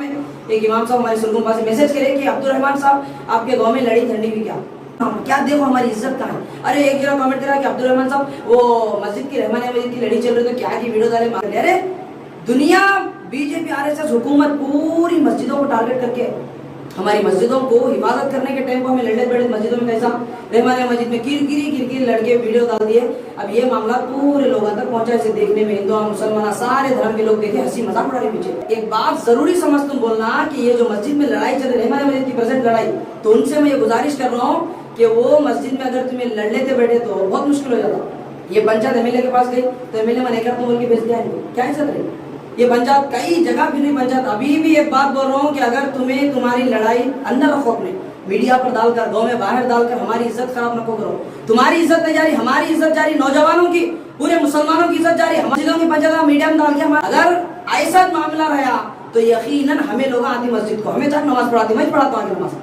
में एक इमाम साहब हमारे सुरगुम पास मैसेज करे कि अब्दुल रहमान साहब आपके गांव में लड़ी ठंडी भी क्या देखो हमारी इज्जत कहाँ है। अरे एक जगह कमेंट करा कि अब्दुल रहमान साहब वो मस्जिद की रहमानिया मस्जिद की लड़ी चल रही तो क्या की वीडियो डाले। अरे दुनिया बीजेपी आरएसएस हुकूमत पूरी मस्जिदों को टारगेट करके हमारी मस्जिदों को हिफाजत करने के टाइम को हमें लड़े बड़े मस्जिदों में कैसा रहमानिया मस्जिद में किरकिरी लड़के वीडियो डाल दिए। अब ये मामला पूरे लोगों तक पहुंचा। इसे देखने में हिंदू मुसलमान सारे धर्म के लोग देखे, हंसी मजाक उड़ा रहे पीछे। एक बात जरूरी समझ तुम बोलना कि ये जो मस्जिद में लड़ाई चल रही है रहमानिया मस्जिद की प्रेजेंट लड़ाई, तो उनसे मैं ये गुजारिश कर रहा हूँ कि वो मस्जिद में अगर तुम्हें लड़ लेते बैठे तो बहुत मुश्किल हो जाता। ये पंचायत एमएलए के पास गई तो एमएलए मने कर तुम बोल के भेज दिया, क्या इज्जत रही। ये पंचायत कई जगह फिर भी पंचायत अभी भी एक बात बोल रहा हूँ कि अगर तुम्हें तुम्हारी लड़ाई अंदर रखो अपने मीडिया पर डालकर गांव में बाहर डालकर हमारी इज्जत खराब न करो। तुम्हारी इज्जत नहीं जा रही, हमारी इज्जत जा रही, नौजवानों की पूरे मुसलमानों की इज्जत जा रही। मस्जिदों की पंचायत मीडिया में डाल के अगर ऐसा मामला रहा तो यकीनन हमें लोग आती मस्जिद को, हमें चाहे नमाज पढ़ाती, मैं पढ़ाता हूँ नमाज,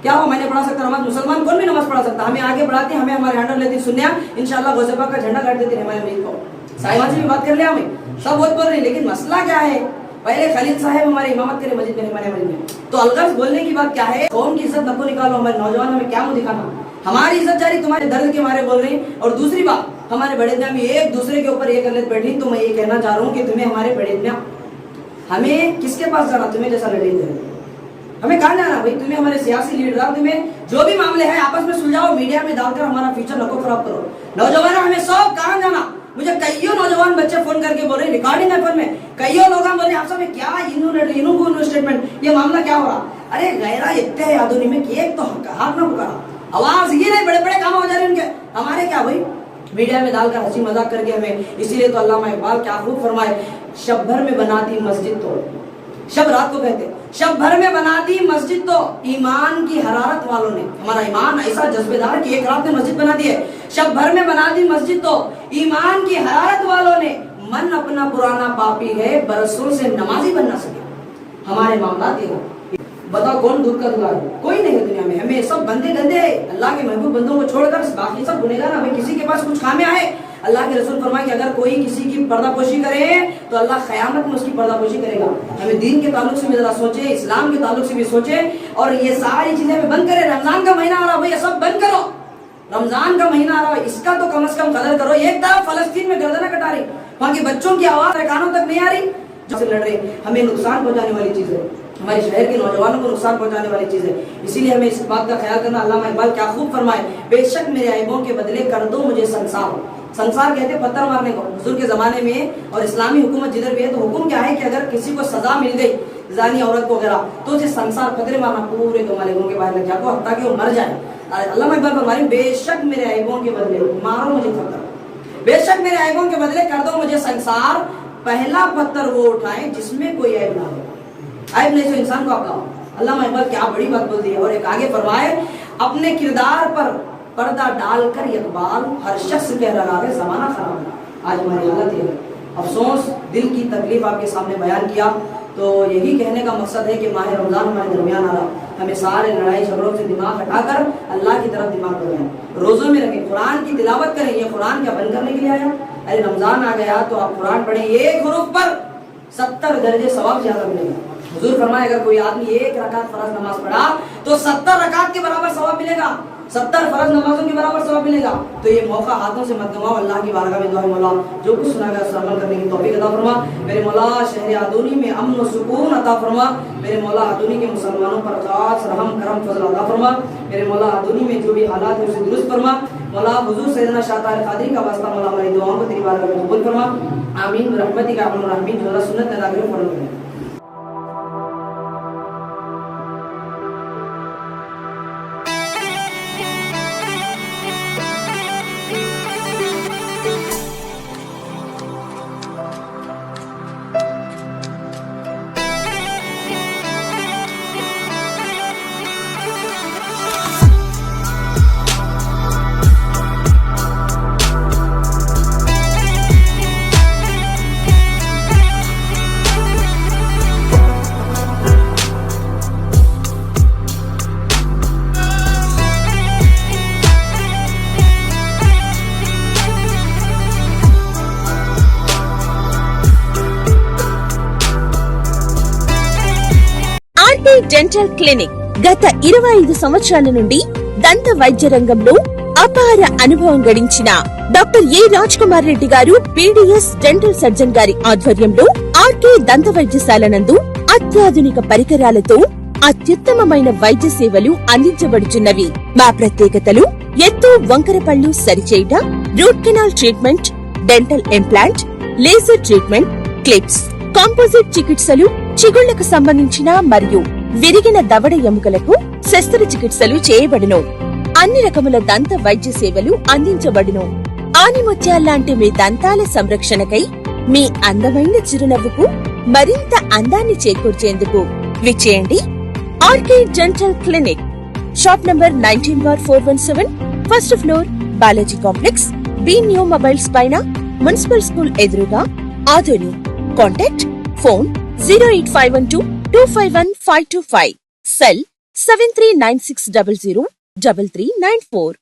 क्या हो मैंने पढ़ा सकता नमाज, मुसलमान कौन भी नमाज पढ़ा सकता। हमें आगे बढ़ाते, हमें हमारे हैंडल लेती सुनिया इंशाल्लाह गौसेबा का झंडा गाड़ देते हमारे मस्जिद को। साहिबान से भी बात कर लिया हमें, सब बहुत बोल रहे हैं, लेकिन मसला क्या है, पहले खलील साहब हमारे इमामत करे मस्जिद में हमारे मस्जिद में, तो अलगज बोलने की बात क्या है। कौम की इज्जत नको निकालो, हमारे नौजवान हमें क्या मुंह दिखाना, हमारी इज्जत जारी तुम्हारे दर्द के मारे बोल रही। और दूसरी बात हमारे बड़े भी एक दूसरे के ऊपर ये कर लेते बैठी, तो मैं ये कहना चाह रहा हूँ कि तुम्हें हमारे बड़े हमें किसके पास जाना, तुम्हें जैसा लड़ी हमें कहाँ जाना भाई, तुम्हें हमारे सियासी लीडर, तुम्हें जो भी मामले हैं आपस में सुलझाओ, मीडिया में डालकर हमारा फ्यूचर नको खराब करो। नौजवान हमें सब कहाँ जाना, मुझे कईयों नौजवान बच्चे फोन करके बोल रहे, रिकॉर्डिंग है फोन में, कईयों लोग बोल रहे आप सब क्या इन्हों स्टेटमेंट, ये मामला क्या हो रहा। अरे गैरा इतने है आधुनिक में कि एक तो हाथ ना पुकारा, आवाज ये नहीं, बड़े बड़े काम हो जा रहे उनके, हमारे क्या भाई मीडिया में डालकर हंसी मजाक करके हमें। इसीलिए तो अल्लामा इकबाल क्या खूब फरमाए, शब भर में बनाती मस्जिद तो, शब रात को कहते शब भर में बनाती मस्जिद तो ईमान की हरारत वालों ने, हमारा ईमान ऐसा जज्बेदार कि एक रात में मस्जिद बना दी है। शब भर में बना दी मस्जिद तो ईमान की हरारत वालों ने, मन अपना पुराना पापी है बरसों से नमाजी बन ना सके। हमारे मामला देखो, बताओ कौन दूध का दुकान, कोई नहीं है दुनिया में, हमें सब बंदे गंदे, अल्लाह के महबूब बंदों को छोड़कर बाकी सब गुनहगार। हमें किसी के पास कुछ खामियां है, अल्लाह के रसूल फरमाए कि अगर कोई किसी की पर्दापोशी करे तो अल्लाह क़यामत में उसकी पर्दापोशी करेगा। हमें दीन के ताल्लुक से भी जरा सोचे, इस्लाम के ताल्लुक से भी सोचे, और ये सारी चीजें हमें बंद करें। रमजान का महीना आ रहा भैया, सब बंद करो, रमजान का महीना आ रहा है, इसका तो कम से कम कदर करो। एक तरफ फलस्तीन में गर्दना कटा रही, वहाँ के बच्चों की आवाज कानों तक नहीं आ रही, जो लड़ रहे, हमें नुकसान पहुंचाने वाली चीज है, हमारे शहर के नौजवानों को नुकसान पहुंचाने वाली चीज है। इसीलिए हमें इस बात का ख्याल करना। अल्लामा इकबाल क्या खूब फरमाए, बेशक मेरे ऐबों के बदले कर दो मुझे संसार। संसार कहते हैं पत्थर मारने को, हुजूर के जमाने में और इस्लामी हुकूमत जिधर भी है तो हुक्म क्या है कि अगर किसी को सजा मिल गई जानी औरत को वगैरह तो उसे संसार पत्थर मारना, पूरे तुम्हारे के बाहर लग जाओ हत्ता कि वो मर जाए। अल्लामा इकबाल फरमाए, बेशक मेरे ऐबों के बदले मारो मुझे पत्थर, बेशक मेरे ऐबों के बदले कर दो मुझे संसार। पहला पत्थर वो उठाए जिसमें कोई ऐब ना हो, ऐब नहीं तो इंसान को अपनाओ। अल्लामा इकबाल क्या बड़ी बात बोल दी है। और एक आगे फरमाए, अपने किरदार पर पर्दा डालकर इकबाल हर शख्स कह रहा है जमाना खराब है। आज हमारी हालत ये है, अफसोस, दिल की तकलीफ आपके सामने बयान किया। तो यही कहने का मकसद है कि माह रमजान हमारे दरमियान आ रहा, हमें सारे लड़ाई झगड़ों से दिमाग हटाकर अल्लाह की तरफ दिमाग लगाएं, रोजों में रखें, कुरान की तिलावत करें। ये कुरान क्या बंद करने के लिए आया? अरे रमजान आ गया तो आप कुरान पढ़ें, एक हुरूफ पर 70 दर्जे सवाब ज्यादा मिलेगा। हुजूर फरमाए अगर कोई आदमी एक रकात फर्ज नमाज पढ़ा तो 70 रकात के बराबर सवाब मिलेगा, 70 फर्ज नमाजों के बराबर सवाब मिलेगा। तो ये मौका हाथों से मत गवाओ। अल्लाह की बारगाह में दुआ है, मौला जो कुछ सुना गया उसे अमल करने की तौफीक अता फरमा। मेरे मौला शहर आदूनी में अमन व सुकून अता फरमा। मेरे मौला आदूनी के मुसलमानों पर खास रहम करम फजल अता फरमा। मेरे मौला आदूनी में जो भी हालात है उसे दुरुस्त फरमा। मौला हुजूर सैयदना शाह तारिक कादरी का वास्ता मौला हमारी दुआओं को तेरी बारगाह में कबूल फरमा। आमीन रहमतिका या अरहमर राहिमीन। जो सुन्नत अदा करें फॉलो करें। ఆర్కే డెంటల్ క్లినిక్ గత 25 సంవత్సరాల నుండి దంత వైద్య రంగంలో అపార అనుభవం గడించిన డాక్టర్ ఏ రాజ్ కుమార్ రెడ్డి గారు పీడీఎస్ డెంటల్ సర్జన్ గారి ఆధ్వర్యంలో ఆర్కే దంత వైద్యశాల నందు అత్యాధునిక పరికరాలతో అత్యుత్తమమైన వైద్య సేవలు అందించబడుచున్నవి. మా ప్రత్యేకతలు ఎత్తు వంకర పళ్ళు సరిచేయుట, root canal treatment, dental implant, laser treatment, clips, composite చికిత్సలు, చిగుళ్లకు సంబంధించిన మరియు విరిగిన దవడ ఎముకలకు శస్త్రచికిత్సలు చేయబడును. అన్ని రకముల దంత వైద్య సేవలు అందించబడును. ఆనిముత్యాల్లాంటి మీ దంతాల సంరక్షణకై మీ అందమైన చిరునవ్వుకు మరింత అందాన్ని చేకూర్చేందుకు విచ్చేయండి RK dental clinic. Shop number 19/417, first floor, Balaji complex, B new mobiles పైన, మున్సిపల్ స్కూల్ ఎదురుగా, ఆదోని. Contact phone 08512251525, cell 7396003394.